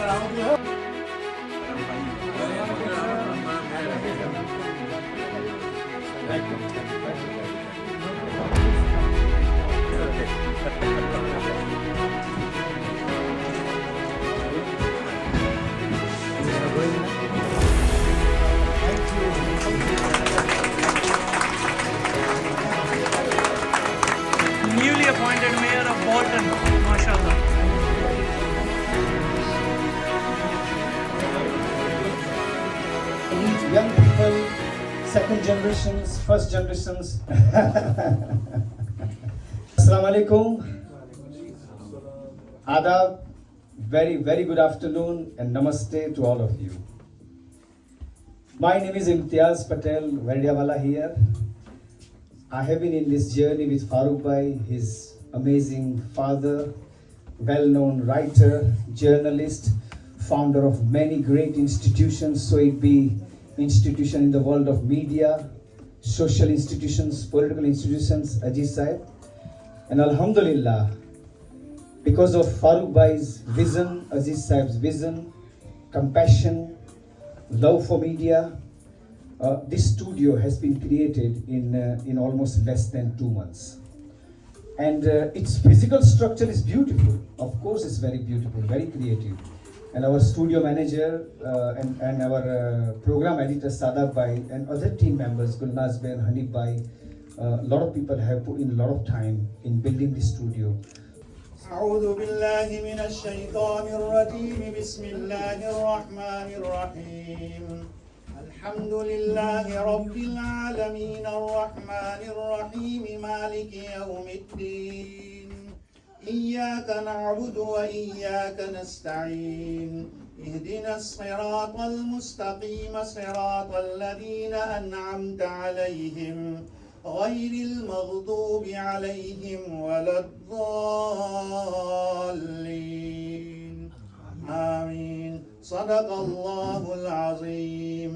Newly appointed mayor of Bolton, mashallah. Meet young people, second generations, first generations. Assalamu alaikum. Adab. Very good afternoon and namaste to all of you. My name is Imtiaz Patel Verdiawala here. I have been in this journey with Farooq Bhai, his amazing father, well-known writer, journalist, founder of many great institutions, so it be institution in the world of media, social institutions, political institutions, Ajit Sahib. And Alhamdulillah, because of Farooq Bhai's vision, Aziz Sahib's vision, compassion, love for media, this studio has been created in almost less than 2 months. And its physical structure is beautiful. Of course, it's very beautiful, very creative. And our studio manager and our program editor Sadab Bhai and other team members, Gulnaz Bain, Hanif Bhai, a lot of people have put in a lot of time in building this studio. أعوذ بالله من الشيطان الرجيم بسم الله الرحمن الرحيم الحمد لله رب العالمين الرحمن الرحيم مالك يوم الدين إياك نعبد وإياك نستعين اهدنا الصراط المستقيم صراط الذين أنعمت عليهم غير المغضوب عليهم ولا الضالين آمين صدق الله العظيم.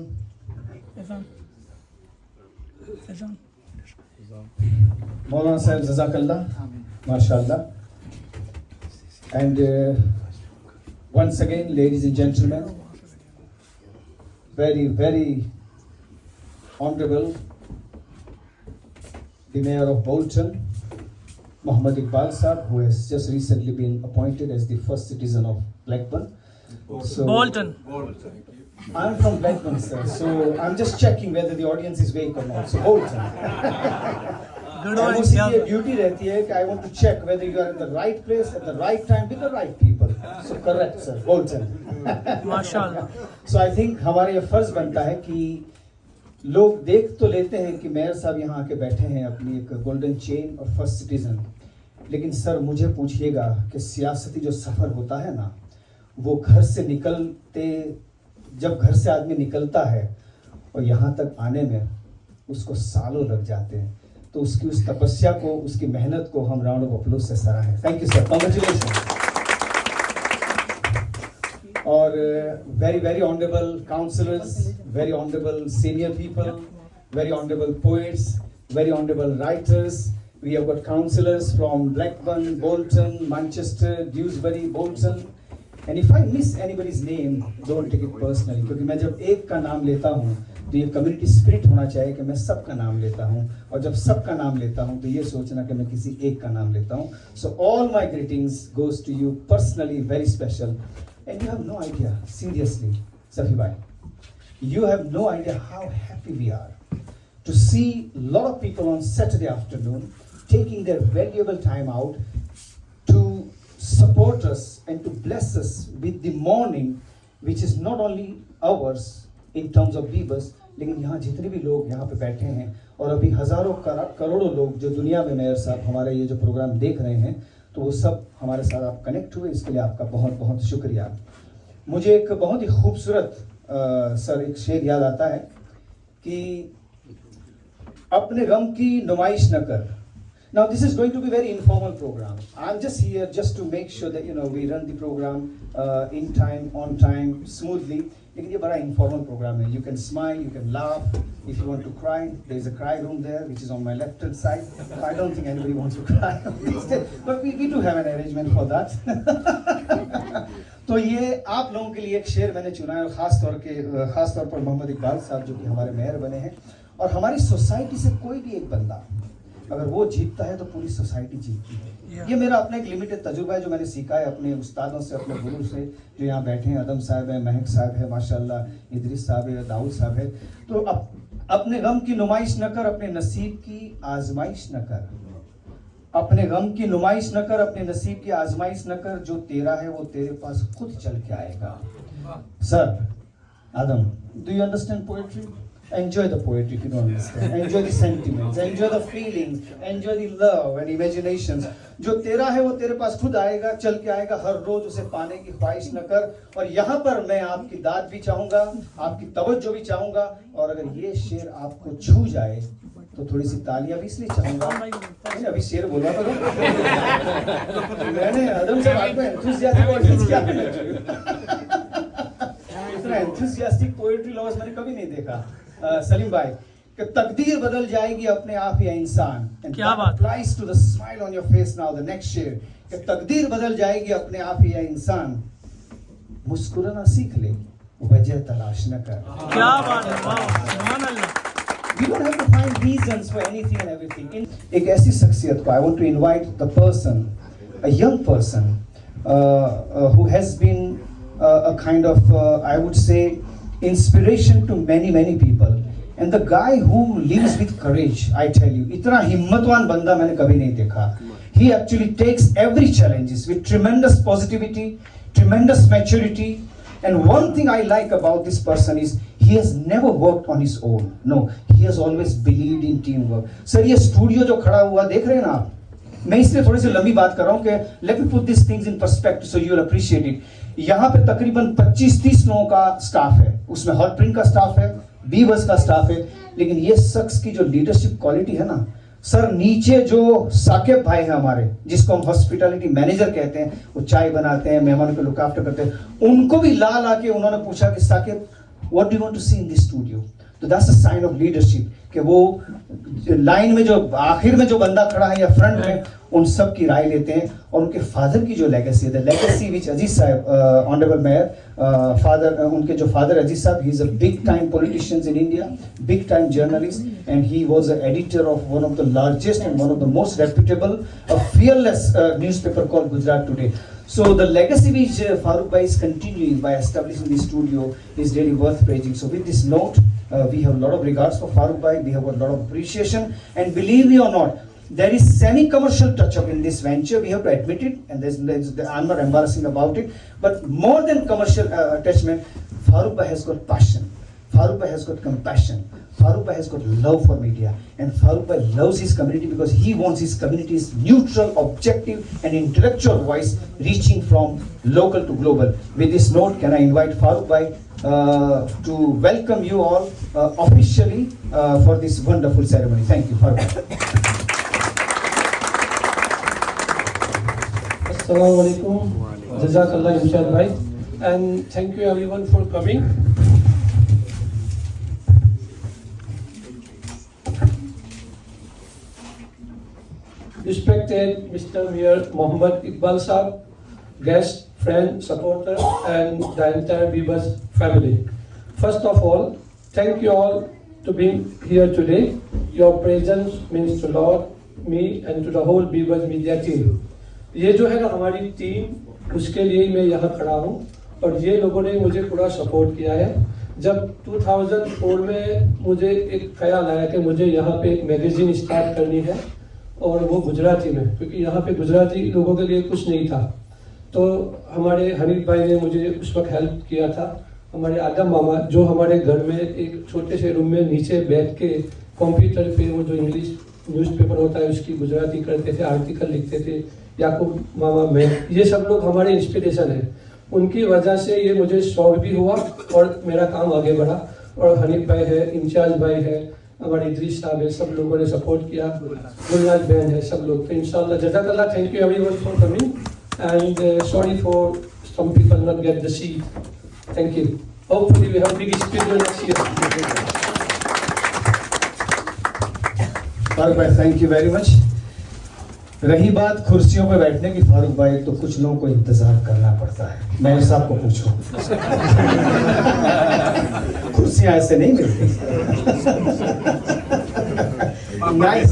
Maulana Sahib, Jazakallah, MashaAllah. And once again, ladies and gentlemen, very honorable, the Mayor of Bolton, Muhammad Iqbal Sahib, who has just recently been appointed as the first citizen of Blackburn. So, Bolton. I'm from Blackburn, sir, so I'm just checking whether the audience is awake or not. So Bolton. Good I one, want to yeah. see a duty रहती है कि I want to check whether you are in the right place at the right time with the right people. So correct, sir. Bolton. Mashallah. So I think हमारा ये फर्ज बनता है कि लोग देख तो लेते हैं कि मेयर साहब यहाँ आके बैठे हैं अपनी एक गोल्डन चेन और फर्स्ट सिटीजन, लेकिन सर मुझे पूछिएगा कि सियासती जो सफ़र होता है ना, वो घर से निकलते, जब घर से आदमी निकलता है और यहाँ तक आने में उसको सालों लग जाते हैं, तो उसकी उस तपस्या को, उसकी मेहनत को हम राउंड ऑफ अप्लॉज से सराहें. Thank you sir, congratulation. और very honorable councillors, very honorable senior people, very honorable poets, very honorable writers. We have got councillors from Blackburn, Bolton, Manchester, Dewsbury, Bolton. And if I miss anybody's name, don't take it personally, क्योंकि मैं जब एक का नाम लेता हूँ तो ये कम्युनिटी स्पिरिट होना चाहिए कि मैं सबका नाम लेता हूँ, और जब सबका नाम लेता हूँ तो ये सोचना कि मैं किसी एक का नाम लेता हूँ. So all my greetings goes to you personally, very special. And you have no idea, seriously, Safi Bhai, you have no idea how happy we are to see a lot of people on Saturday afternoon taking their valuable time out to support us and to bless us with the morning, which is not only ours in terms of Bibas, लेकिन यहाँ जितने भी लोग यहाँ पे बैठे हैं और अभी हजारों करोड़ों लोग जो दुनिया में मेयर साहब हमारा ये जो प्रोग्राम देख रहे हैं, तो वो सब हमारे साथ आप कनेक्ट हुए, इसके लिए आपका बहुत शुक्रिया. मुझे एक बहुत ही खूबसूरत सर एक शेर याद आता है कि अपने गम की नुमाइश न कर. Now this is going to be very informal program. I'm just here just to make sure that we run the program in time, on time, smoothly. लेकिन ये बड़ा informal program है. You can smile, you can laugh. If you want to cry, there is a cry room there, which is on my left hand side. I don't think anybody wants to cry, but we do have an arrangement for that. तो तो ये आप लोगों के लिए एक शेर मैंने चुना है, और खास तौर पर मोहम्मद इकबाल साहब जो कि हमारे मेयर बने हैं। और हमारी सोसाइटी से कोई भी एक बंदा अगर वो जीतता है तो पूरी सोसाइटी जीतती है। ये मेरा अपना एक लिमिटेड तजुर्बा है जो मैंने सीखा है अपने उस्तादों से, अपने गुरु से, जो यहाँ बैठे हैं। अदम साहब है, महक साहब है, माशाल्लाह, इदरीस साहब है, दाऊद साहब है। तो अपने गम की नुमाइश न कर, अपने नसीब की आजमाइश न कर। अपने गम की नुमाइश न कर, अपने नसीब की आजमाइश न कर। जो तेरा है वो तेरे पास खुद चल के आएगा। Sir, Adam, do you understand poetry? Enjoy the poetry if you don't understand. Enjoy the sentiments, enjoy the feelings, enjoy the love and imaginations. जो तेरा है वो तेरे पास खुद आएगा, चल के आएगा। हर रोज उसे पाने की ख्वाहिश न कर। और यहाँ पर मैं आपकी दाद भी चाहूंगा, आपकी तवज्जो भी चाहूंगा। और अगर ये शेर आपको छू जाए तो थोड़ी सी तालियां भी इसलिए चाहूंगा। नहीं, अभी शेर बोला था मैंने आदम से बात में एंथुसियास्टिक क्या इतना एंथुसियास्टिक पोएट्री लवर्स मैंने कभी नहीं देखा। सलीम भाई, कि तकदीर बदल जाएगी अपने आप या इंसान। क्या बात। Applies to the smile on your face now, the next शेर, कि तकदीर बदल जाएगी अपने आप या इंसान। मुस्कुराना सीख ले, वजह तलाश न कर। क्या बात है, वाह, सुभान अल्लाह। We don't have to find reasons for anything and everything. एक ऐसी शख्सियत को I want to invite the person, a young person who has been a kind of I would say inspiration to many people, and the guy who lives with courage. I tell you, इतना हिम्मतवान बंदा मैंने कभी नहीं देखा. He actually takes every challenges with tremendous positivity, tremendous maturity. And one thing I like about this person is he has never worked on his own. No, he has always believed in teamwork. Sir, ये studio जो खड़ा हुआ देख रहे हैं ना आप, मैं इसलिए थोड़ी सी लंबी बात कर रहा हूँ कि let me put these things in perspective so you will appreciate it. यहाँ पे तकरीबन 25-30 लोगों का स्टाफ है, उसमें हॉट प्रिंट का स्टाफ है, बीवर्स का स्टाफ है, लेकिन ये शख्स की जो लीडरशिप क्वालिटी है ना सर, नीचे जो साकिब भाई हैं हमारे, जिसको हम हॉस्पिटैलिटी मैनेजर कहते हैं, वो चाय बनाते हैं, मेहमानों को लुक आफ्टर करते हैं, उनको भी ला के उन्होंने पूछा कि Saqib what do you want to see in this studio. तो that's a sign of leadership कि वो लाइन में जो आखिर में जो बंदा खड़ा है या फ्रंट में, उन सब की राय लेते हैं। और उनके फादर की जो लेगेसी है, द लेगेसी विच अजीज साहब, ऑनरेबल मेयर, फादर, उनके जो फादर अजीज साहब, he is a big time politicians in India, big time journalist, and he was a editor of one of the largest and one of the most reputable, a fearless newspaper called Gujarat Today. So the legacy which Farooq Bhai is continuing by establishing this studio is really worth praising. So with this note, we have a lot of regards for Farooq Bhai, we have a lot of appreciation, and believe me or not, there is semi-commercial touch-up in this venture. We have to admit it, and I'm not embarrassing about it. But more than commercial attachment, Farooq Bhai has got passion. Farooq Bhai has got compassion. Farooq Bhai has got love for media, and Farooq Bhai loves his community because he wants his community's neutral, objective, and intellectual voice reaching from local to global. With this note, can I invite Farooq Bhai to welcome you all officially for this wonderful ceremony. Thank you, Farooq Bhai. Assalamu alaikum. Jazakallah Imshad bhai, and thank you everyone for coming. Respected Mr. Mayor Mohammad Iqbal Saab, guest, friend, supporter, and the entire Bibas family. First of all, thank you all to being here today. Your presence means to Lord, me, and to the whole Bibas media team. ये जो है ना हमारी team, उसके लिए मैं यहाँ खड़ा हूँ, और ये लोगों ने मुझे पूरा सपोर्ट किया है। जब 2004 में मुझे एक ख्याल आया कि मुझे यहाँ पे एक मैगजीन स्टार्ट करनी है, और वो गुजराती में, क्योंकि यहाँ पे गुजराती लोगों के लिए कुछ नहीं था, तो हमारे हनीफ भाई ने मुझे उस वक्त हेल्प किया था। हमारे आदम मामा जो हमारे घर में एक छोटे से रूम में नीचे बैठ के कंप्यूटर पे वो जो इंग्लिश न्यूज़पेपर होता है उसकी गुजराती करते थे, आर्टिकल लिखते थे, याकूब मामा, मैं, ये सब लोग हमारे इंस्पिरेशन है। उनकी वजह से ये मुझे शौक भी हुआ और मेरा काम आगे बढ़ा। और हनीफ भाई है, इंचार्ज भाई है, हमारे इदरीस साहब है, सब लोगों ने सपोर्ट किया, गुलनाज बहन है, सब लोग। तो इंशाल्लाह जज़ाकल्लाह, thank you everyone for coming, and sorry for some people not get the seat. Thank you. Hopefully we have big studio next year. Farooq Bhai, thank you very much. रही बात कुर्सियों पे बैठने की फारूक भाई, तो कुछ लोगों को इंतजार करना पड़ता है। मैं साहब को पूछो, कुर्सियां ऐसे नहीं मिलती। नाइस,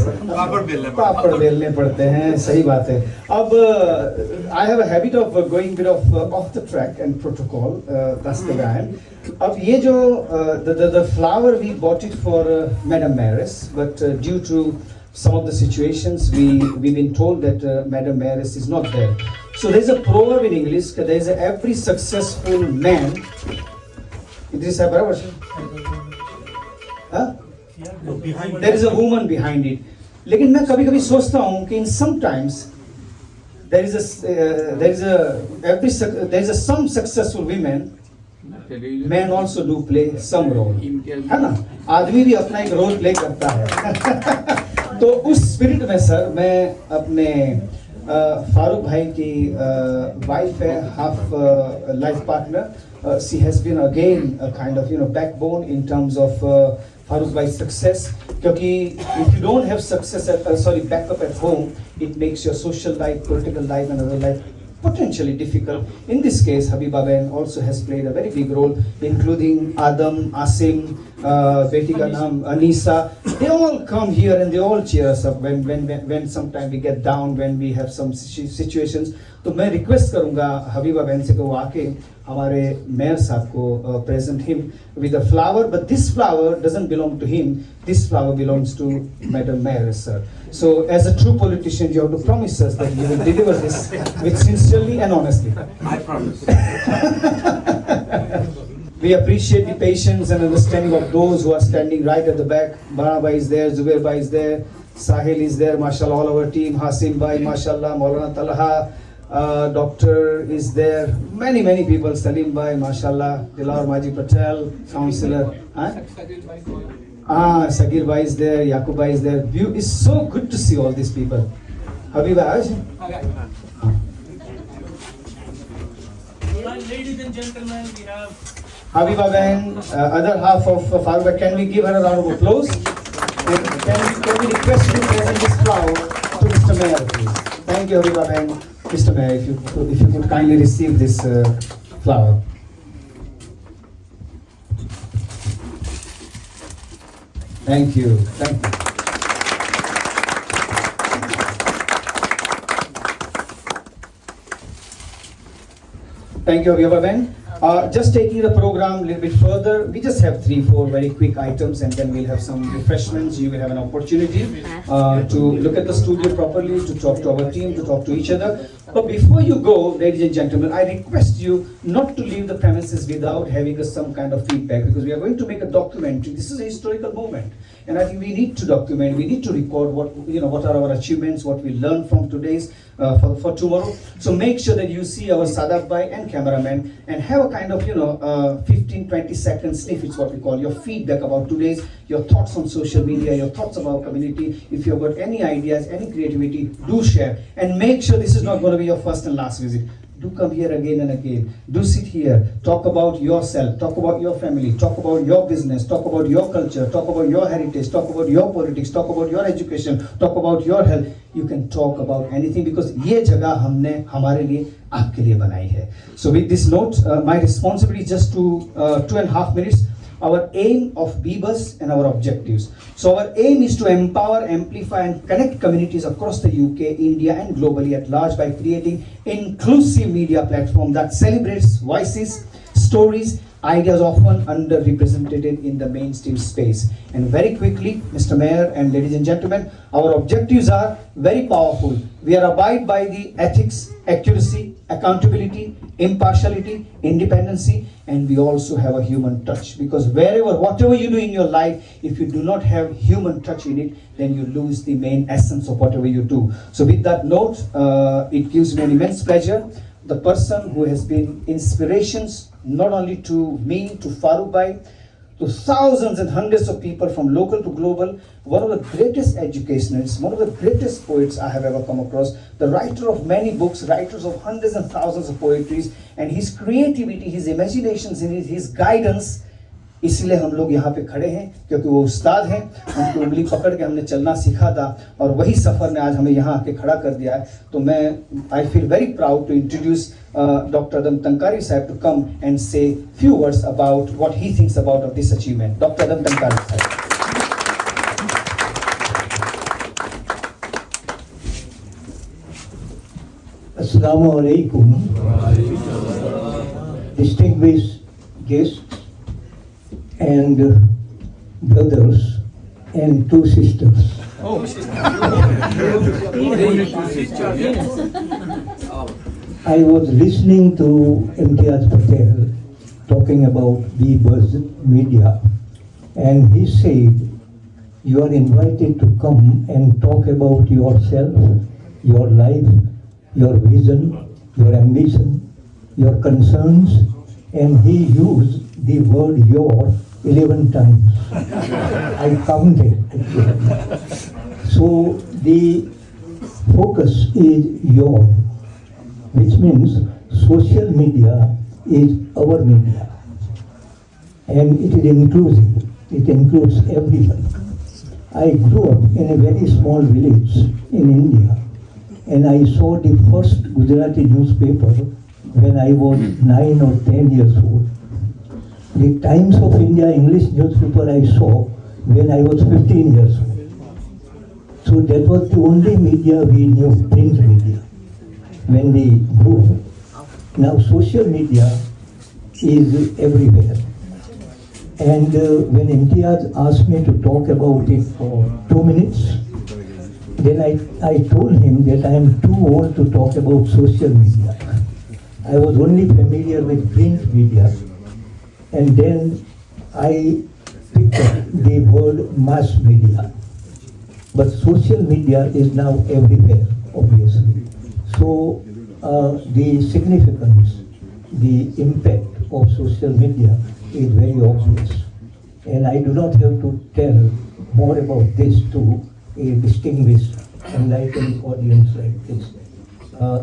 पापड़ बेलने पड़ते हैं, सही बात है। अब I have a habit of going bit off the track and protocol, that's the gain. अब ये जो the flower we bought it for madam Maris, but due to some of the situations we've been told that Madam Maris is not there. So there's a proverb in English that there's every successful man. Idris sahab barabar hai? Huh? There is a woman behind it. लेकिन मैं कभी-कभी सोचता हूँ कि in sometimes there is a some successful women men also do play some role, है ना? आदमी भी अपना एक रोल प्ले करता है। तो उस स्पिरिट में सर मैं अपने फारूक भाई की वाइफ है, half life partner, she has been again kind of backbone in terms of Farooq भाई सक्सेस, क्योंकि if you don't have success backup at home, it makes your social life, political life and other life potentially difficult. In this case, Habiba Ben also has played a very big role, including Adam, Asim, Beti ka naam Anisa. They all come here and they all cheer us up when sometime we get down, when we have some situations. तो मैं request करूंगा Habiba बहन से कि वो आके हमारे mayor साहब को present him with a flower, but this flower doesn't belong to him. This flower belongs to Madam Mayor, sir. So, as a true politician, you have to promise us that you will deliver this with sincerely and honestly. I promise. We appreciate the patience and understanding of those who are standing right at the back. Bana Bhai is there, Zubair Bhai is there, Sahil is there, mashallah, all our team, Hasim Bhai, mashallah, Maulana Talha, Doctor is there, many people, Salim Bhai, mashallah, Dilawar Maji Patel, councillor, Sagir Bhai is there, Yaqub Bhai is there. It's so good to see all these people. Habiba, Ladies and gentlemen, we have Habiba Bahan, other half of Farooq. Can we give her a round of applause? And can we request you to present this flower to Mr. Mayor, please? Thank you, Habiba Bahan. Mr. Mayor, if you could kindly receive this flower. Thank you. Thank you. Thank you, Habiba Ben. Just taking the program a little bit further, we just have 3-4 very quick items and then we'll have some refreshments. You will have an opportunity to look at the studio properly, to talk to our team, to talk to each other. But before you go, ladies and gentlemen, I request you not to leave the premises without having some kind of feedback, because we are going to make a documentary. This is a historical moment. And I think we need to document, we need to record what are our achievements, what we learned from today's, for tomorrow. So make sure that you see our Sadaf Bhai and cameraman and have a kind of, 15-20 second snippets, what we call your feedback about today's, your thoughts on social media, your thoughts about community. If you've got any ideas, any creativity, do share. And make sure this is not going to be your first and last visit. Do come here again and again. Do sit here. Talk about yourself. Talk about your family. Talk about your business. Talk about your culture. Talk about your heritage. Talk about your politics. Talk about your education. Talk about your health. You can talk about anything, because ये जगह हमने हमारे लिए आपके लिए बनाई है. So with this note, my responsibility is just to 2.5 minutes. Our aim of Bebus and our objectives. So our aim is to empower, amplify and connect communities across the UK, India and globally at large by creating inclusive media platform that celebrates voices, stories, ideas often underrepresented in the mainstream space. And very quickly, Mr. Mayor and ladies and gentlemen, our objectives are very powerful. We are abide by the ethics, accuracy, accountability, impartiality, independency, and we also have a human touch, because whatever you do in your life, if you do not have human touch in it, then you lose the main essence of whatever you do. So with that note, it gives me an immense pleasure. The person who has been inspirations not only to me, to Farooq Bhai, to thousands and hundreds of people from local to global, one of the greatest educationalists, one of the greatest poets I have ever come across, the writer of many books, writers of hundreds and thousands of poetries, and his creativity, his imaginations, and his guidance इसलिए हम लोग यहाँ पे खड़े हैं, क्योंकि वो उस्ताद हैं, उनकी उंगली पकड़ के हमने चलना सीखा था और वही सफ़र ने आज हमें यहाँ आके खड़ा कर दिया है। तो मैं I feel very proud to introduce doctor Adam Tankari साहब to come and say few words about what he thinks about of this achievement. Doctor Adam Tankari साहब। Assalamu alaikum, distinguished guests and brothers and two sisters. I was listening to Imtiaz Patel talking about the Buzz Media, and he said, you are invited to come and talk about yourself, your life, your vision, your ambition, your concerns, and he used the word your 11 times. I counted. So the focus is your, which means social media is our media. And it is inclusive. It includes everyone. I grew up in a very small village in India. And I saw the first Gujarati newspaper when I was 9 or 10 years old. The Times of India English newspaper I saw when I was 15 years old. So that was the only media we knew, print media, when we grew up. Now social media is everywhere. And when Imtiaz asked me to talk about it for 2 minutes, then I told him that I am too old to talk about social media. I was only familiar with print media. And then I picked up the word mass media. But social media is now everywhere, obviously. So the significance, the impact of social media is very obvious. And I do not have to tell more about this to a distinguished, enlightened audience like this.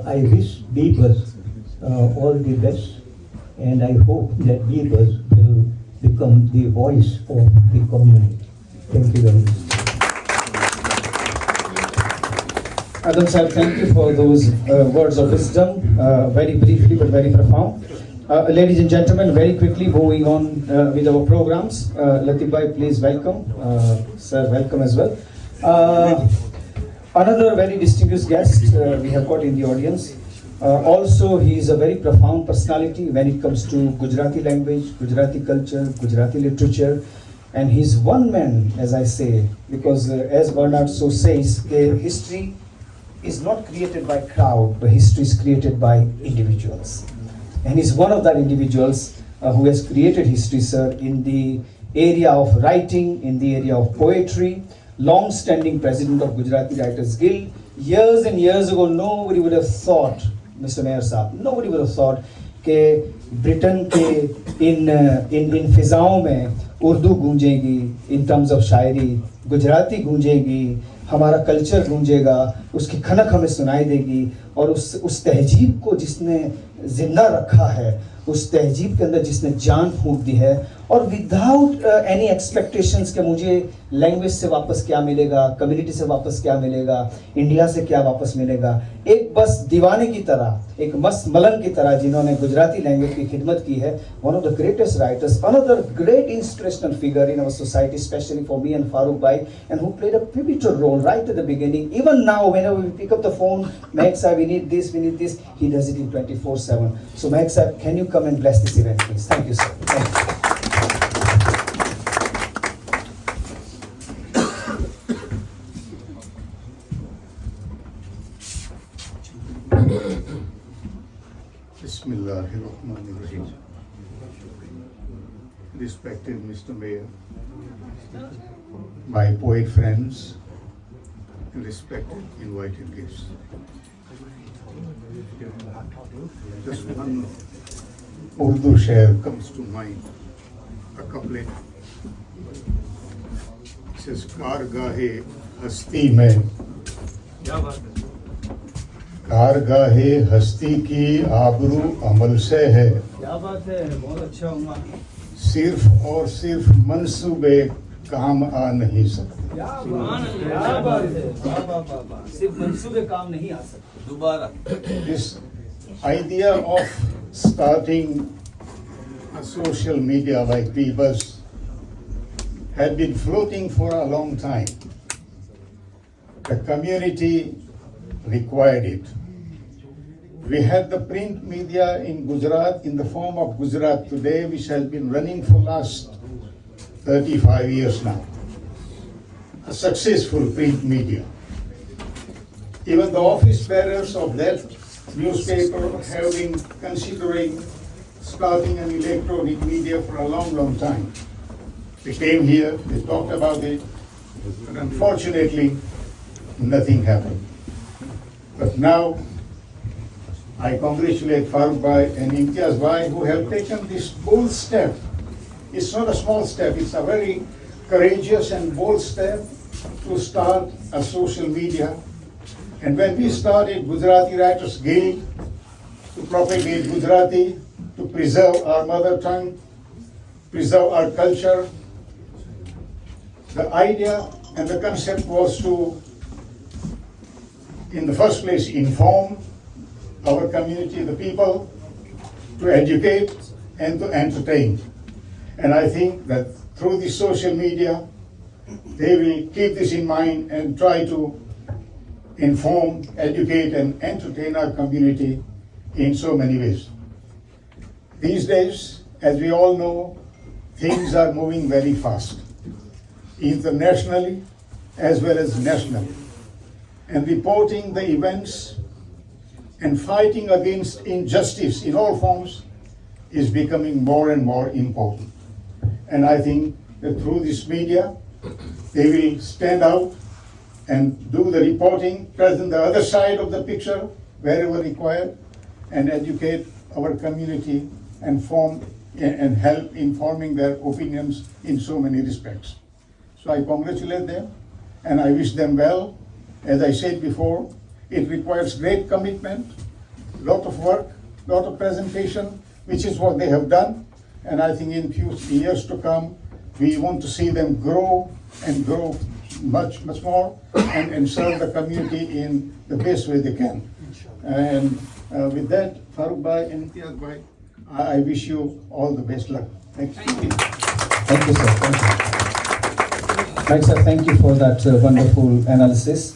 I wish Bebuzz all the best, and I hope that Bebuzz will become the voice of the community. Thank you very much. Adam sir, thank you for those words of wisdom, very briefly but very profound. Ladies and gentlemen, very quickly moving on with our programs. Latif bhai, please welcome. Sir, welcome as well. Another very distinguished guest we have got in the audience. Also, he is a very profound personality when it comes to Gujarati language, Gujarati culture, Gujarati literature. And he's one man, as I say, because as Bernard so says, history is not created by crowd, but history is created by individuals. And he's one of that individuals who has created history, sir, in the area of writing, in the area of poetry, long-standing president of Gujarati Writers Guild. Years and years ago, nobody would have thought, Mr. Mayor Saab, nobody would have thought कि Britain के इन फिजाओं में Urdu गूंजेगी, in terms of शायरी, गुजराती गूंजेगी, हमारा culture गूंजेगा, उसकी खनक हमें सुनाई देगी, और उस तहजीब को जिसने जिंदा रखा है, उस तहजीब के अंदर जिसने जान फूंक दी है, और विदाउट एनी एक्सपेक्टेशंस कि मुझे लैंग्वेज से वापस क्या मिलेगा, कम्युनिटी से वापस क्या मिलेगा, इंडिया से क्या वापस मिलेगा, एक बस दीवाने की तरह, एक मस्त मलन की तरह जिन्होंने गुजराती लैंग्वेज की खिदमत की है. One of the greatest writers, another great inspirational figure in our society, specially for me and Farooq Bhai, and who played a pivotal role right at the beginning. Even now, whenever we pick up the phone, Mahek sir, we need this, he does it in 24/7. So Mahek sir, can you come and bless this event, please? Thank you, sir. Thank you. Bismillahirrahmanirrahim. Respected Mr. Mayor, my poet friends, and respected invited guests. Just one Urdu shair comes to mind, a couplet. It says, कारगाहे हस्ती में, कारगाहे हस्ती की आबरू अमल से है, क्या बात है, बहुत अच्छा हुआ. सिर्फ और सिर्फ मंसूबे काम आ नहीं सकते। सिर्फ मंसूबे काम नहीं आ सकते। This idea of starting a social media like Bebuzz had been floating for a long time. The community required it. We had the print media in Gujarat in the form of Gujarat Today, which has been running for last 35 years now. A successful print media. Even the office bearers of that newspaper have been considering starting an electronic media for a long, long time. They came here, they talked about it, but unfortunately, nothing happened. But now, I congratulate Farooq Bhai and Imtiaz Bhai who have taken this bold step. It's not a small step, it's a very courageous and bold step to start a social media. And when we started Gujarati Writers Guild to propagate Gujarati, to preserve our mother tongue, preserve our culture, the idea and the concept was to, in the first place, inform our community, the people, to educate and to entertain. And I think that through the social media, they will keep this in mind and try to inform, educate, and entertain our community in so many ways. These days, as we all know, things are moving very fast, internationally as well as nationally. And reporting the events and fighting against injustice in all forms is becoming more and more important. And I think that through this media, they will stand out and do the reporting, present the other side of the picture wherever required, and educate our community and form and help informing their opinions in so many respects. So I congratulate them and I wish them well. As I said before, it requires great commitment, lot of work, lot of presentation, which is what they have done. And I think in few years to come, we want to see them grow and grow much, much more and serve the community in the best way they can. And with that, Farooq Bhai and Imtiaz Bhai, I wish you all the best luck. Thank you. Thank you, sir. Thank you. Right, sir. Thank you for that wonderful analysis.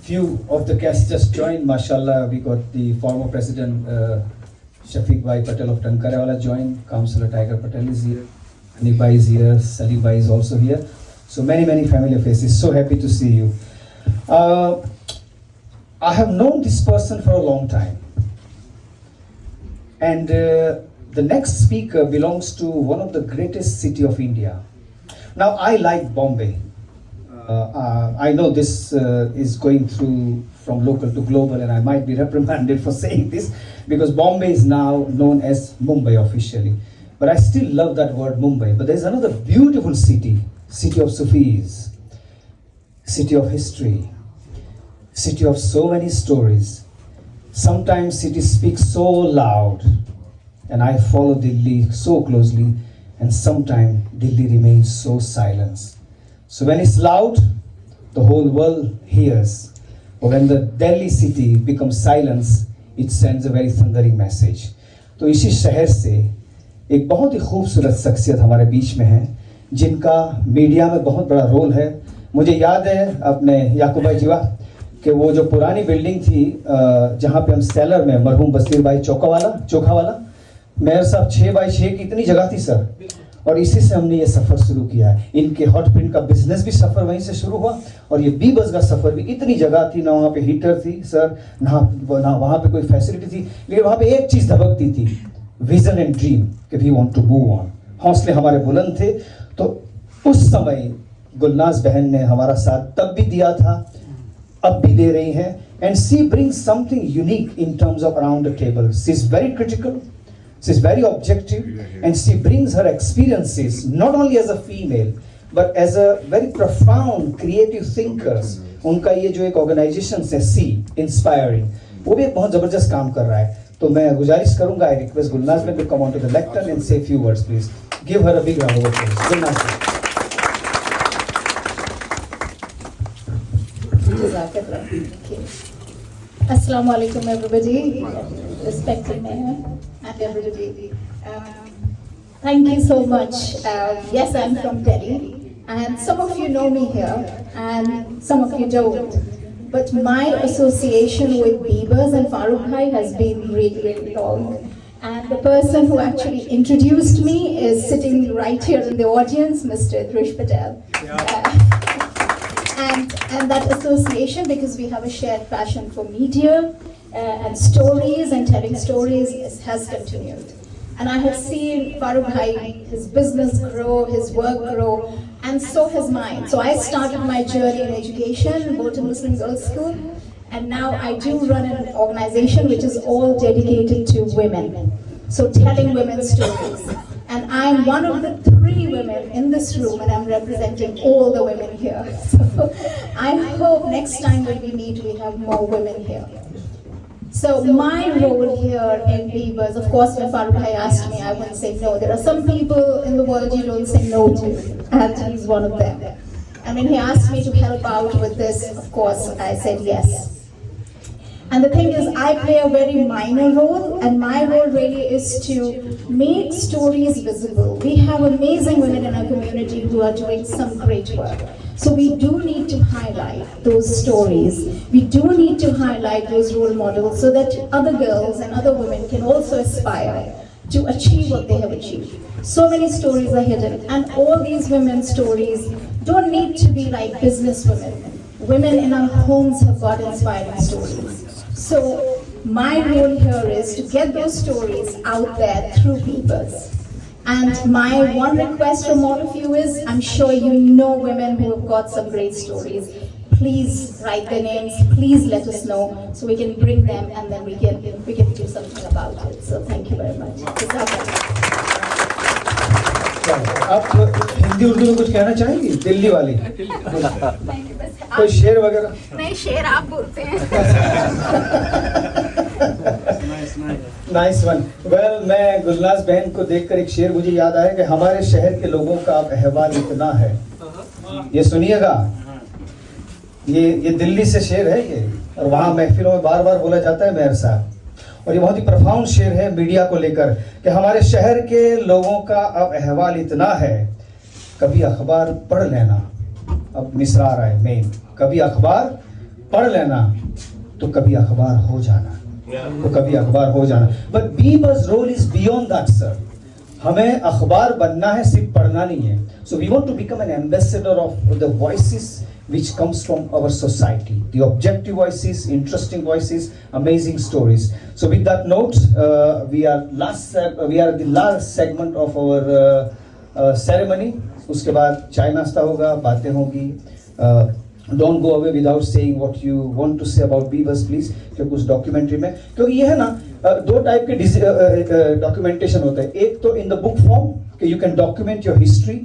Few of the guests just joined. Mashallah, we got the former president Shafiq Bhai Patel of Tankarewala joined. Councillor Tiger Patel is here. Ani Bhai is here. Salim Bhai is also here. So many familiar faces. So happy to see you. I have known this person for a long time. And the next speaker belongs to one of the greatest city of India. Now, I like Bombay. I know this is going through from local to global, and I might be reprimanded for saying this because Bombay is now known as Mumbai officially. But I still love that word Mumbai. But there's another beautiful city, city of Sufis, city of history, city of so many stories. Sometimes city speaks so loud, and I follow Delhi so closely, and sometimes Delhi remains so silent. So when it's loud, the whole world hears. But when the Delhi city becomes silence, it sends a very thundering message. तो इसी शहर से एक बहुत ही खूबसूरत शख्सियत हमारे बीच में है, जिनका मीडिया में बहुत बड़ा रोल है. मुझे याद है अपने याकूब भाई जीवा कि वो जो पुरानी बिल्डिंग थी जहाँ पे हम सेलर में मरहूम बसीर भाई चोखा वाला मेयर साहब 6x6 की इतनी जगह थी सर, और इसी से हमने ये सफ़र शुरू किया है. इनके हॉट प्रिंट का बिजनेस भी सफ़र वहीं से शुरू हुआ, और ये बीबज़ का सफ़र भी. इतनी जगह थी ना, वहाँ पे हीटर थी सर, ना वहाँ पे कोई फैसिलिटी थी, लेकिन वहाँ पे एक चीज़ धबकती थी, विजन एंड ड्रीम कि we want to move on. हौसले हमारे बुलंद थे. तो उस समय गुलनाज बहन ने हमारा साथ तब भी दिया था, अब भी दे रही हैं. And she brings something unique in terms of around the table. She is very critical, she is very objective, and she brings her experiences not only as a female but as a very profound creative thinkers. उनका ये जो एक organization है सी inspiring, वो भी एक बहुत जबरदस्त काम कर रहा है. तो मैं गुजारिश करूंगा, I request Gulnaz ma'am to come on to the lecture and say few words please. Give her a big round of applause. Gulnaz ma'am. Assalamu alaikum everybody, respected mayor and everybody. Thank you so much. Yes, I'm from Delhi and some of you know me here and some of you don't. But my association with Biebers and Farooq Bhai has been really, really long. And the person who actually introduced me is sitting right here in the audience, Mr. Drish Patel. And that association, because we have a shared passion for media and stories and telling stories, has continued. And I have seen Farooq Bhai, his business grow, his work grow, and so has mine. So I started my journey in education, Bolton Muslim Girls School, and now I do run an organization which is all dedicated to women. So telling women's stories. And I'm one of the 3 women in this room, and I'm representing all the women here. So I hope next time when we meet, we have more women here. So my role here in Biebers, of course, when Farooq Bhai asked me, I wouldn't say no. There are some people in the world you don't say no to, and he's one of them. And when he asked me to help out with this, of course, I said yes. And the thing is, I play a very minor role, and my role really is to make stories visible. We have amazing women in our community who are doing some great work. So we do need to highlight those stories. We do need to highlight those role models so that other girls and other women can also aspire to achieve what they have achieved. So many stories are hidden, and all these women's stories don't need to be like business women. Women in our homes have got inspiring stories. So my role here is to get those stories out there through Biebers. And my one request from all of you is, I'm sure you know women who have got some great stories. Please write their names, please let us know so we can bring them and then we can do something about it. So thank you very much. आप हिंदी उर्दू में कुछ कहना चाहेंगी? दिल्ली वाली कोई शेर वगैरह? नहीं, शेर आप बोलते हैं. Nice one. वेल, मैं गुलनाज बहन को देखकर एक शेर मुझे याद आया कि हमारे शहर के लोगों का अब अहवाल इतना है. ये सुनिएगा, ये दिल्ली से शेर है ये, और वहाँ महफिलों में बार बार बोला जाता है मेयर साहब. और ये बहुत ही प्रफाउंड शेर है मीडिया को लेकर कि हमारे शहर के लोगों का अब अहवाल इतना है, कभी अखबार पढ़ लेना. अब मिसरा आ रहा है मेन, कभी अखबार पढ़ लेना तो कभी अखबार हो जाना, तो कभी अखबार हो जाना. But Biebers role is beyond that sir. हमें अखबार बनना है, सिर्फ पढ़ना नहीं है. So we want to become an ambassador of the voices which comes from our society, the objective voices, interesting voices, amazing stories. So with that note, we are at the last segment of our ceremony. उसके बाद चाय नाश्ता होगा, बातें होगी. Don't go away without saying what you want to say about Biebers, please. क्योंकि उस documentary में, क्योंकि ये है ना, 2 टाइप के डॉक्यूमेंटेशन होता है. एक तो इन द बुक फॉर्म कि you can document your history,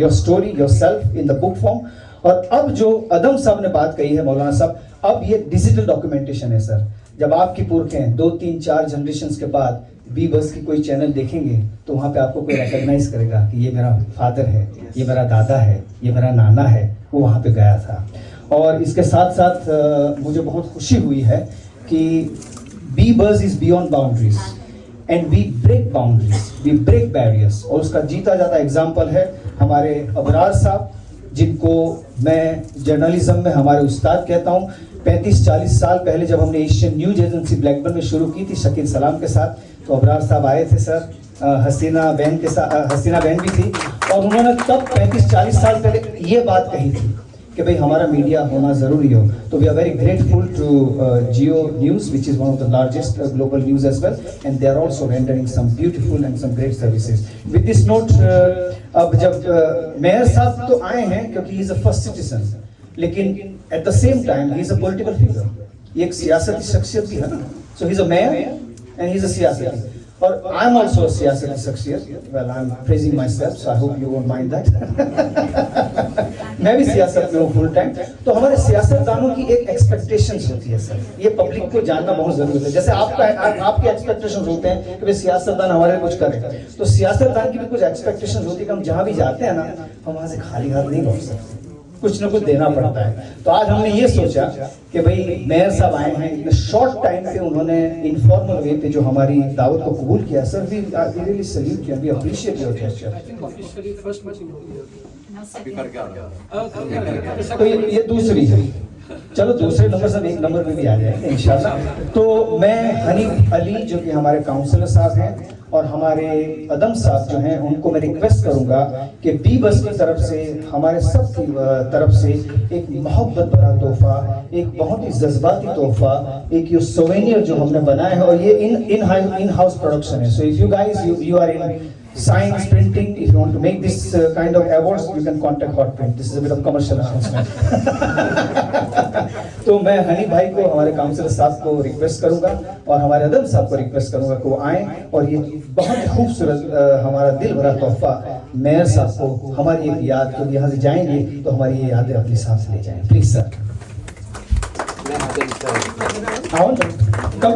your story, yourself in the book form. और अब जो अदम साहब ने बात कही है, मौलाना साहब, अब ये डिजिटल डॉक्यूमेंटेशन है सर. जब आपकी पुरखें 2, 3, 4 जनरेशन के बाद Biebers की कोई चैनल देखेंगे तो वहाँ पे आपको कोई रिकॉग्नाइज करेगा कि ये मेरा फादर है, ये मेरा दादा है, ये मेरा नाना है, वो वहाँ पे गया था. और इसके साथ साथ मुझे बहुत खुशी हुई है कि Biebers is beyond boundaries and we break boundaries, we break barriers. और उसका जीता जाता एग्जाम्पल है हमारे अबरार साहब, जिनको मैं जर्नलिज्म में हमारे उस्ताद कहता हूँ. 35-40 साल पहले जब हमने एशियन न्यूज एजेंसी ब्लैकबर्न में शुरू की थी शकील सलाम के साथ, तो अबरार साहब आए थे सर, हसीना बहन के साथ, हसीना बहन भी थी, और उन्होंने तब 35-40 साल पहले ये बात कही थी कि भाई हमारा मीडिया होना ज़रूरी हो. तो we are very grateful to Geo News which is one of the largest global news as well, and they are also rendering some beautiful and some great services. With this note, अब जब मेयर साहब तो आए हैं क्योंकि he is a first citizen, लेकिन at the same time he is a political figure. ये एक सियासती शख्सियत भी है ना. So he is a mayor and he is a सियासती. और आई एम ऑल्सो सियासती शख्सियत, well I am praising my self, so I hope you won't mind that. मैं भी सियासत में हूँ फुल टाइम। तो हमारे सियासतदानों की एक एक्सपेक्टेशंस होती है सर, ये पब्लिक को जानना बहुत जरूरी है। जैसे आपके एक्सपेक्टेशंस होते हैं कि भाई सियासतदान हमारे लिए कुछ करे, तो सियासतदान की भी कुछ एक्सपेक्टेशंस होती है कि हम जहाँ भी जाते हैं ना, हम वहाँ से खाली हाथ नहीं लौट सकते, कुछ ना कुछ देना पड़ता है। तो आज हमने ये सोचा कि भाई मेयर साहब आए हैं, इतने शॉर्ट टाइम पे उन्होंने इनफॉर्मल वे पे जो हमारी दावत को कबूल किया। सर वी रियली सैल्यूट किया, वी अप्रिशिएट योर जेस्चर। तो ये दूसरी है, चलो दूसरे नंबर से एक नंबर में भी आ जाएंगे इंशाल्लाह। तो मैं हनीफ अली जो कि हमारे काउंसलर साहब हैं और हमारे अदम साहब जो हैं, उनको मैं रिक्वेस्ट करूंगा कि बी बस की तरफ से, हमारे सब की तरफ से एक मोहब्बत भरा तोहफा, एक बहुत ही जज्बाती तोहफा, एक ये सोवेनियर जो हमने बनाया है, और ये इन हाउस प्रोडक्शन है। So if you guys you are in science printing, if you want to make this kind of awards, you can contact Hot Print. This is a bit of commercial announcement. तो मैं हनी भाई को, हमारे counsellor साहब को request करूंगा और हमारे अदम साहब को रिक्वेस्ट करूंगा कि वो आएं और ये बहुत ही खूबसूरत हमारा दिल भरा तोहफा मेयर साहब को, हमारी एक याद को, यहाँ से जाएंगे तो हमारी ये यादें अपने साथ से ले जाएं। प्लीज सर आओ, कम,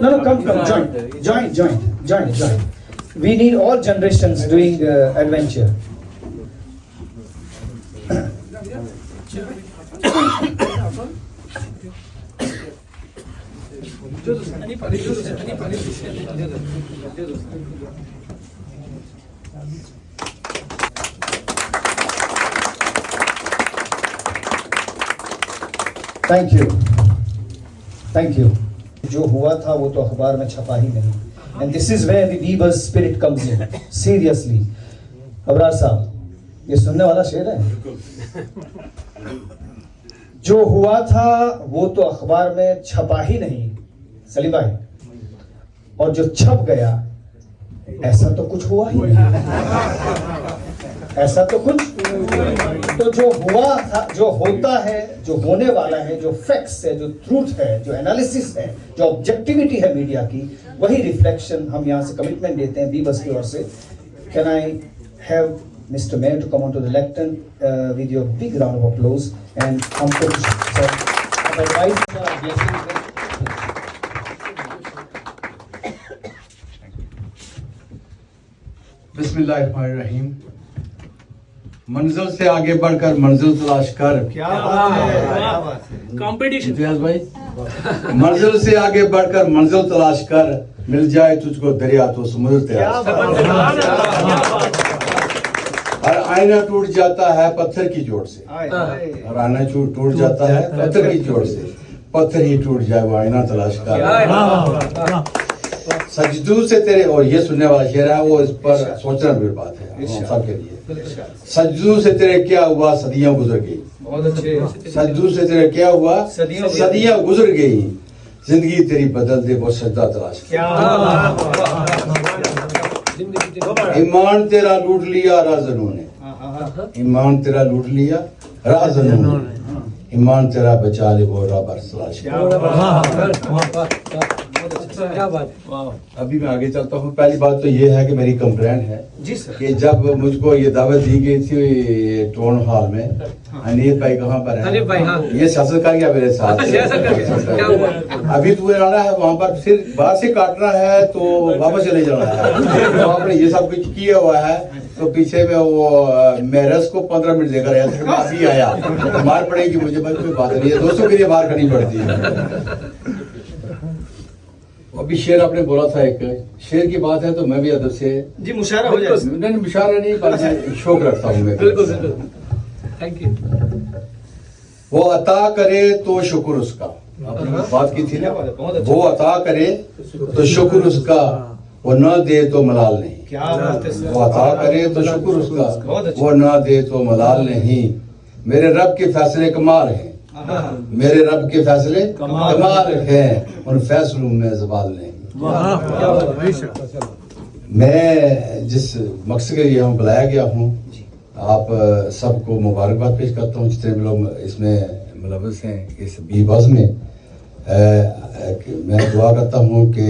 no, come, join. We need all generations doing adventure. Thank you. जो हुआ था वो तो अखबार में छपा ही नहीं, and this is where the weaver's spirit comes in. Seriously, Abrar साहब, ये सुनने वाला शेर है। जो हुआ था वो तो अखबार में छपा ही नहीं सलीम भाई, और जो छप गया ऐसा तो कुछ हुआ ही नहीं। ऐसा तो कुछ, तो जो हुआ था, जो होता है, जो होने वाला है, जो फैक्ट्स है, जो ट्रूथ है, जो एनालिसिस है, जो ऑब्जेक्टिविटी है मीडिया की, वही रिफ्लेक्शन हम यहाँ से कमिटमेंट देते हैं बी बस की ओर से। Can I have mister mayor to come on to the lectern with your big round of applause and हमको बिस्मिल्लाहिर्रहमानिर्रहीम। मंजिल से आगे बढ़कर मंजिल तलाश कर। क्या बात है, कंपटीशन इम्तियाज भाई, मंजिल से आगे बढ़कर मंजिल तलाश कर, मिल जाए तुझको दरिया तो समुद्र तैयार। हर आईना टूट जाता है पत्थर की जोड़ से, हर आईना टूट जाता है पत्थर की जोड़ से, पत्थर ही टूट जाए वो आईना तलाश कर। सजदू से तेरे, और ये सुनने वाला शेर है, वो इस पर सोचना भी बात है सबके लिए। सजदू से तेरे क्या हुआ, सदियां गुजर गई। बहुत अच्छे। सजदू से तेरे क्या हुआ, सदियां गुजर गई, जिंदगी तेरी बदल दे वो सजदा तलाश। ईमान तेरा लूट लिया राज़नों ने, ईमान तेरा लूट लिया राज़नों ने, ईमान तेरा बचा ले वो रबर तलाश। क्या बात है। अभी मैं आगे चलता हूँ। पहली बात तो ये है कि मेरी कंप्लेंट है जी सर, कि जब मुझको ये दावत दी गई थी टाउन हॉल में, अनिल भाई कहाँ पर है, ये सियासत कर गया मेरे साथ। अभी तो आना है वहाँ पर, फिर बाहर से काटना है तो वापस चले जाना है। तो आपने ये सब कुछ किया हुआ है, तो पीछे में वो मेरस को 15 मिनट देकर आया था, अभी आया, मार पड़ेगी मुझे, बस कोई बात नहीं है, दोस्तों के लिए मार करनी पड़ती है। अभी शेर आपने बोला था, एक शेर की बात है तो मैं भी अदब से जी मुशायरा हो जाए। नहीं, मुशायरा नहीं, बल्कि शौक रखता हूँ मैं। बिल्कुल बिल्कुल, थैंक यू। वो अता करे तो शुक्र उसका, आपने बात की थी ना, वो अता करे तो शुक्र उसका, वो न दे तो मलाल नहीं। क्या बात है। वो अता करे तो शुक्र उसका, वो न दे तो मलाल नहीं। मेरे रब के फैसले कमाल हैं, मेरे रब के फैसले कमाल हैं, उन फैसलों में ज़वाल नहीं। मैं जिस मकसद के लिए हम बुलाया गया हूँ, आप सबको मुबारकबाद पेश करता हूँ जितने लोग इसमें मुलव्वस हैं इस बी बस में। मैं दुआ करता हूँ कि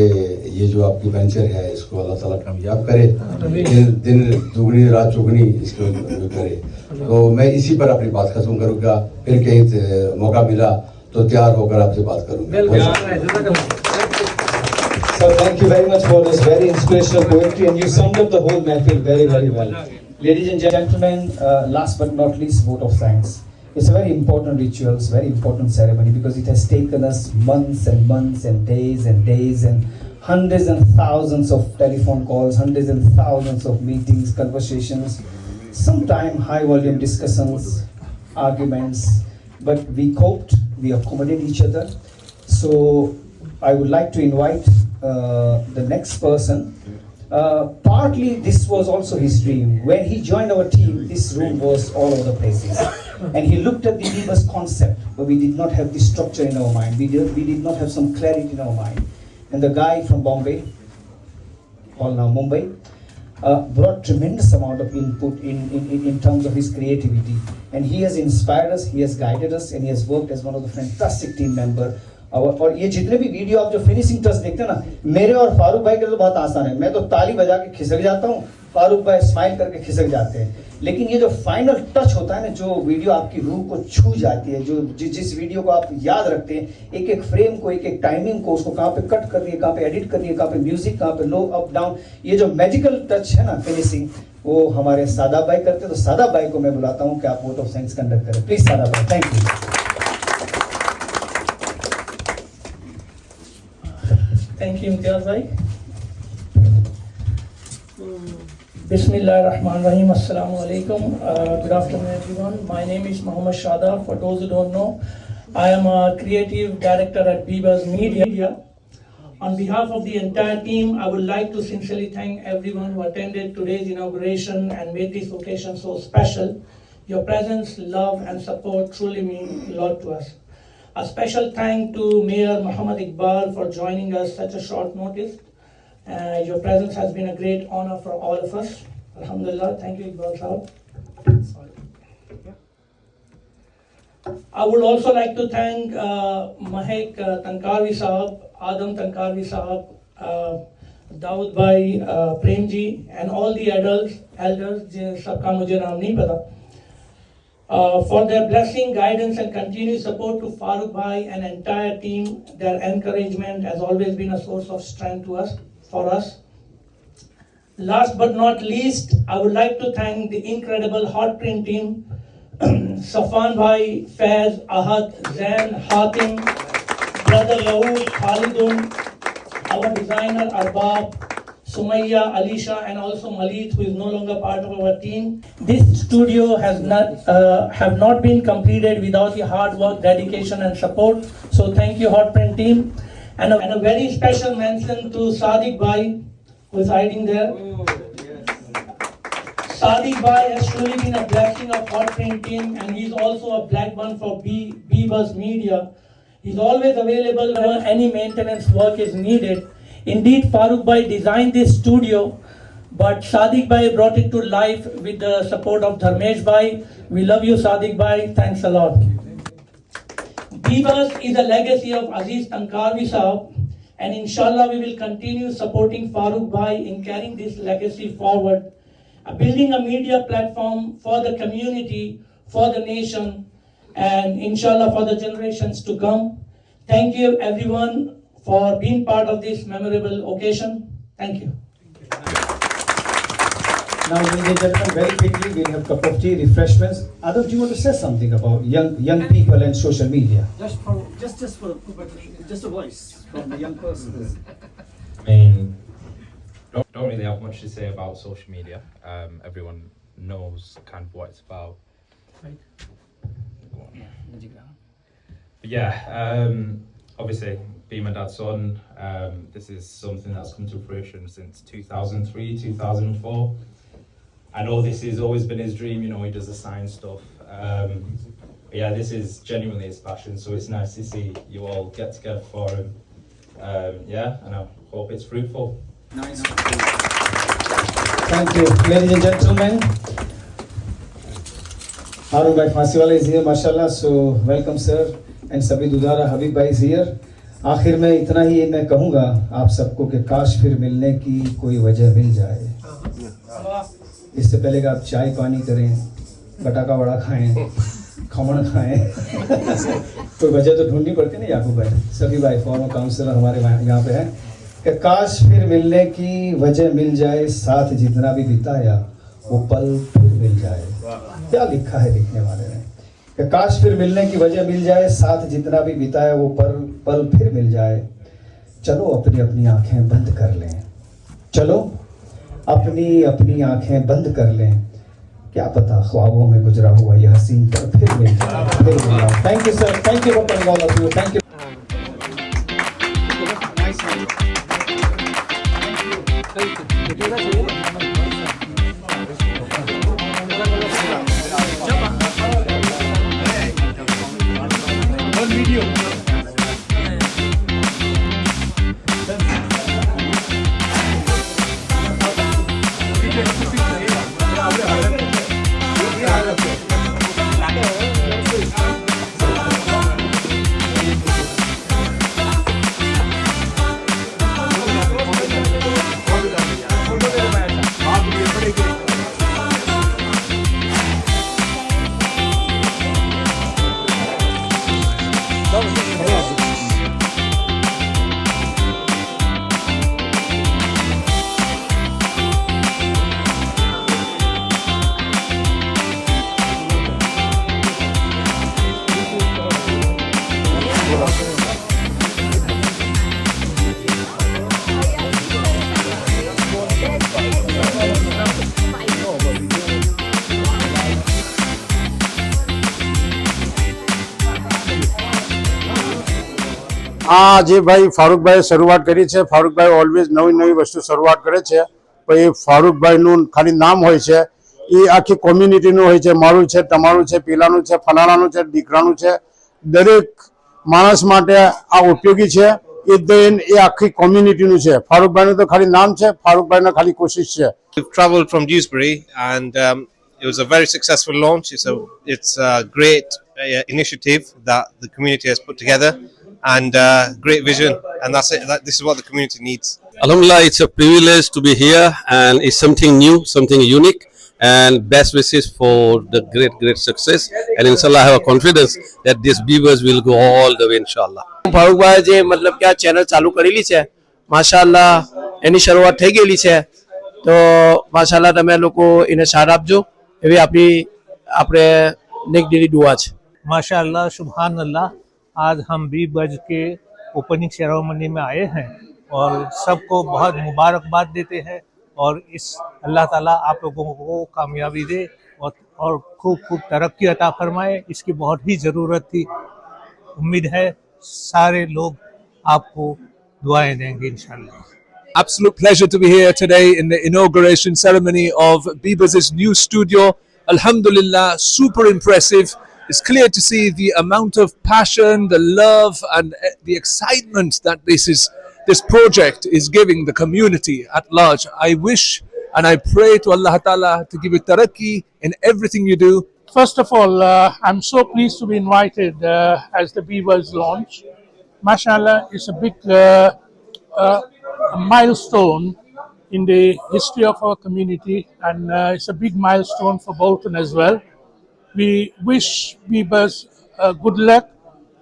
ये जो आपकी वेंचर है इसको अल्लाह ताला कामयाब करे, दिन दुगनी रात चुगनी इसको करे। तो मैं इसी पर अपनी बात खत्म करूँगा, फिर कहीं मौका मिला तो तैयार होकर आपसे बात करूँगा। So thank you very much for this very inspirational poetry, and you summed up the whole mehfil very, very well. Ladies and gentlemen, last but not least, vote of thanks. It's a very important ritual, it's a very important ceremony because it has taken us months and months and days and hundreds and thousands of telephone calls, hundreds and thousands of meetings, conversations, sometimes high volume discussions, arguments, but we coped, we accommodated each other. So I would like to invite the next person. Partly this was also his dream. When he joined our team, this room was all over the places. And he looked at the Weavers concept, but we did not have the structure in our mind. We did not have some clarity in our mind. And the guy from Bombay, or now Mumbai, brought tremendous amount of input in terms of his creativity. And he has inspired us, he has guided us, and he has worked as one of the fantastic team member. और ये जितने भी video आप जो finishing touch देखते हैं ना, मेरे और फारूक भाई के लिए तो बहुत आसान है। मैं तो ताली बजा के खिसक जाता हूँ, फारूक भाई स्माइल करके खिसक जाते हैं। लेकिन ये जो फाइनल टच होता है ना, जो वीडियो आपकी रूह को छू जाती है, जो जिस वीडियो को आप याद रखते हैं, एक एक फ्रेम को, एक एक टाइमिंग को, उसको कहाँ पे कट करनी है, कहाँ पे एडिट करनी है, कहाँ पे म्यूजिक, कहाँ पे लो अप डाउन, ये जो मैजिकल टच है ना फिनिशिंग, वो हमारे सादाब भाई करते हैं। तो सादाब भाई को मैं बुलाता हूँ कि आप वोट ऑफ थैंक्स कंडक्ट करें। प्लीज सादाब भाई, thank you. Thank you, Imtiaz bhai. Bismillahirrahmanirrahim. Assalamu alaikum. Good afternoon, everyone. My name is Muhammad Shada. For those who don't know, I am a creative director at Weavers Media. On behalf of the entire team, I would like to sincerely thank everyone who attended today's inauguration and made this occasion so special. Your presence, love, and support truly mean a lot to us. A special thank to Mayor Muhammad Iqbal for joining us such a short notice. Your presence has been a great honor for all of us. Alhamdulillah. Thank you, Iqbal Sahab. I would also like to thank Mahek Tankarvi Sahab, Adam Tankarvi Sahab, Dawood Bhai, Premji, and all the elders, sabka mujhe naam nahi pata. For their blessing, guidance, and continued support to Farooq Bhai and entire team. Their encouragement has always been a source of strength to us, for us. Last but not least, I would like to thank the incredible Hot Print team, Safan Bhai, Faiz, Ahad, Zain, Hatim, brother Raoul, Khalidun, our designer Arbab, Sumayya, Alisha, and also Malik, who is no longer part of our team. This studio has have not been completed without the hard work, dedication, and support. So thank you, Hot Print team. And a very special mention to Sadiq Bhai, who is hiding there. Sadiq Bhai has truly been a blessing of Hot Print team, and he's also a black one for Weavers Media. He's always available whenever any maintenance work is needed. Indeed, Farooq Bhai designed this studio, but Sadiq Bhai brought it to life with the support of Dharmesh Bhai. We love you, Sadiq Bhai. Thanks a lot. Weavers is a legacy of Aziz Tankarvi Sahab, and inshallah we will continue supporting Farooq Bhai in carrying this legacy forward, building a media platform for the community, for the nation, and inshallah for the generations to come. Thank you everyone for being part of this memorable occasion. Thank you. Now, ladies and gentlemen, very quickly, we'll have a cup of tea, refreshments. Adam, do you want to say something about young people and social media? Just a voice from the young person. I mean, don't really have much to say about social media. Everyone knows kind of what it's about. But yeah, obviously, being my dad's son, this is something that's come to fruition since 2003, 2004. I know this has always been his dream, you know, he does the science stuff. But yeah, this is genuinely his passion, so it's nice to see you all get together for him. Yeah, and I hope it's fruitful. Nice. Thank you. Ladies and gentlemen, Harun Bhai Fasiwala is here, mashallah, so welcome sir. And Sabid Udara Habib Bhai is here. आखिर में इतना ही मैं कहूँगा आप सबको कि काश फिर मिलने की कोई वजह मिल जाए। इससे पहले कि आप चाय पानी करें, बटाका वड़ा खाएं, खमण खाएं कोई वजह तो ढूंढनी पड़ती ना याकूब भाई, सभी भाई फॉर्मर काउंसलर हमारे यहाँ पे हैं, कि काश फिर मिलने की वजह मिल जाए, साथ जितना भी बिताया वो पल फिर मिल जाए। क्या लिखा है लिखने वाले ने कि काश फिर मिलने की वजह मिल जाए, साथ जितना भी बिताया वो पल फिर मिल जाए। चलो अपनी अपनी आंखें बंद कर लें, चलो अपनी अपनी आंखें बंद कर लें, क्या पता ख्वाबों में गुजरा हुआ ये हसीन पर फिर मिल जाए। Thank you sir, thank you for coming all of you, thank you. જે ભાઈ ફારૂકભાઈએ શરૂઆત કરી છે, ફારૂકભાઈ ઓલવેઝ નવી નવી વસ્તુ શરૂઆત કરે છે, પણ એ ફારૂકભાઈનું ખાલી નામ હોય છે, એ આખી કોમ્યુનિટીનું હોય છે, મારું છે, તમારું છે, પેલાનું છે, ફલાણાનું છે, દીકરાનું છે, દરેક માણસ માટે આ ઉપયોગી છે। એ દેન એ આખી કોમ્યુનિટીનું છે। ફારૂકભાઈનું તો ખાલી નામ છે, ફારૂકભાઈના ખાલી કોશિશ છે। We've travelled from Dewsbury and it was a very successful launch. It's a great initiative that the community has put together and great vision, and that's it. This is what the community needs. Alhamdulillah, it's a privilege to be here and it's something new, something unique, and best wishes for the great success, and inshallah I have a confidence that these beavers will go all the way inshallah. ફારૂકભાઈ જે મતલબ કે આ channel ચાલુ કરેલી છે, માશાઅલ્લાહ એની શરૂઆત થઈ ગયેલી છે, તો માશાઅલ્લાહ તમે લોકો એને સાથ આપજો એવી આપણે નેકદિલી દુઆ છે। माशाअल्लाह सुभान अल्लाह। आज हम बी बज के ओपनिंग सेरेमनी में आए हैं और सबको बहुत मुबारकबाद देते हैं, और इस अल्लाह ताला आप लोगों को कामयाबी दे और खूब खूब तरक्की अता फरमाए। इसकी बहुत ही ज़रूरत थी। उम्मीद है सारे लोग आपको दुआएं देंगे इंशाल्लाह। Absolute pleasure to be here today in the inauguration ceremony of Bibas' new studio. Alhamdulillah, super impressive. It's clear to see the amount of passion, the love and the excitement that this project is giving the community at large. I wish and I pray to Allah Ta'ala to give you tarakki in everything you do. First of all, I'm so pleased to be invited as the Beavers launch. MashaAllah, it's a big a milestone in the history of our community, and it's a big milestone for Bolton as well. We wish Beavers good luck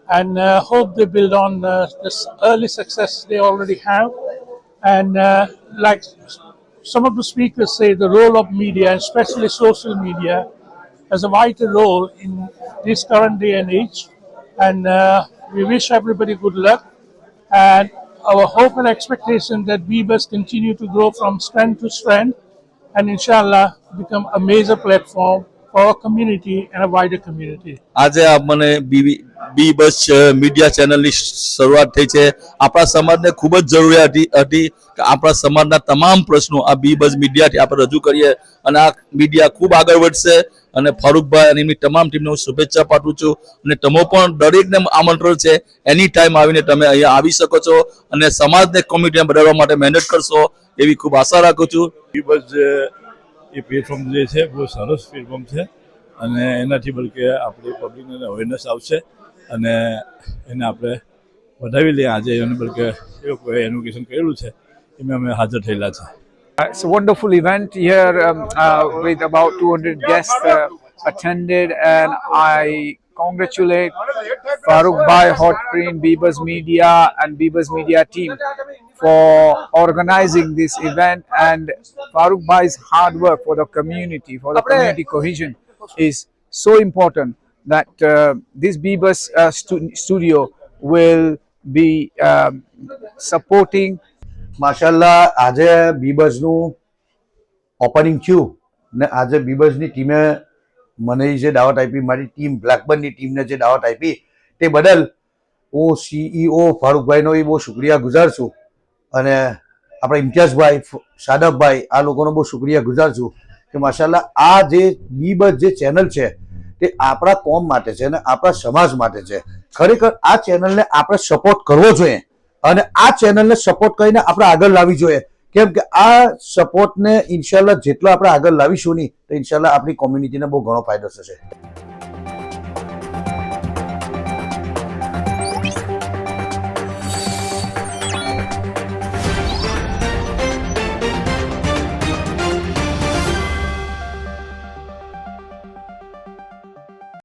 and hope they build on this early success they already have. And like some of the speakers say, the role of media, especially social media, has a vital role in this current day and age. And we wish everybody good luck. And our hope and expectation that Beavers continue to grow from strength to strength and inshallah become a major platform for our community and a wider community. આજે મને બીબસ media ચેનલની શરૂઆત થઈ છે। આપણા સમાજને ખૂબ જ જરૂરિયાત હતી કે આપણા સમાજના તમામ પ્રશ્નો આ બીબસ મીડિયાથી આપણે રજૂ કરીએ, અને આ મીડિયા ખૂબ આગળ વધશે। અને ફારૂકભાઈ અને એમની તમામ ટીમને હું શુભેચ્છા પાઠવું છું, અને તમે પણ દરેકને આમંત્રણ છે, એની ટાઈમ આવીને તમે અહીંયા આવી શકો છો અને સમાજને કોમ્યુનિટીને બદલવા માટે મહેનત કરશો એવી ખૂબ આશા રાખું છું। બીબસ એ પ્લેટફોર્મ જે છે બહુ સરસ પ્લેટફોર્મ છે, અને એનાથી બલકે આપણે પબ્લિકને અવેરનેસ આવશે અને એને આપણે વધાવી લઈએ આજે એને બલકે એ લોકોએ એનોગ્રેશન કરેલું છે એમાં અમે હાજર થયેલા છે. It's a wonderful event here with about 200 guests attended, and I congratulate Farooq Bhai, Hot Print, Bebas Media and Bebas Media team for organizing this event, and Farooq Bhai's hard work for the community, for the community cohesion is so important that this Bebas studio will be supporting. માશાલ્લાહ આજે બીબઝનું opening થયું ને આજે બીબઝની ટીમે મને જે દાવત આપી, મારી team બ્લેકબર્નની ટીમને જે દાવત આપી તે બદલ હું CEO ફારૂકભાઈનો એ બહુ શુક્રિયા ગુજાર છું અને આપણા ઇમ્તિયાઝભાઈ, શાદબભાઈ આ લોકોનો બહુ શુક્રિયા ગુજાર છું કે માશાલ્લાહ આ જે બીબઝ જે ચેનલ છે તે આપણા કોમ માટે છે અને આપણા સમાજ માટે છે. ખરેખર આ ચેનલને આપણે સપોર્ટ કરવો જોઈએ અને આ ચેનલને સપોર્ટ કરીને આપણે આગળ લાવવી જોઈએ, કેમ કે આ સપોર્ટને ઇન્શાલ્લાહ જેટલો આપણે આગળ લાવીશું નહીં તો ઇન્શાલ્લાહ આપણી કોમ્યુનિટીને બહુ ઘણો ફાયદો થશે.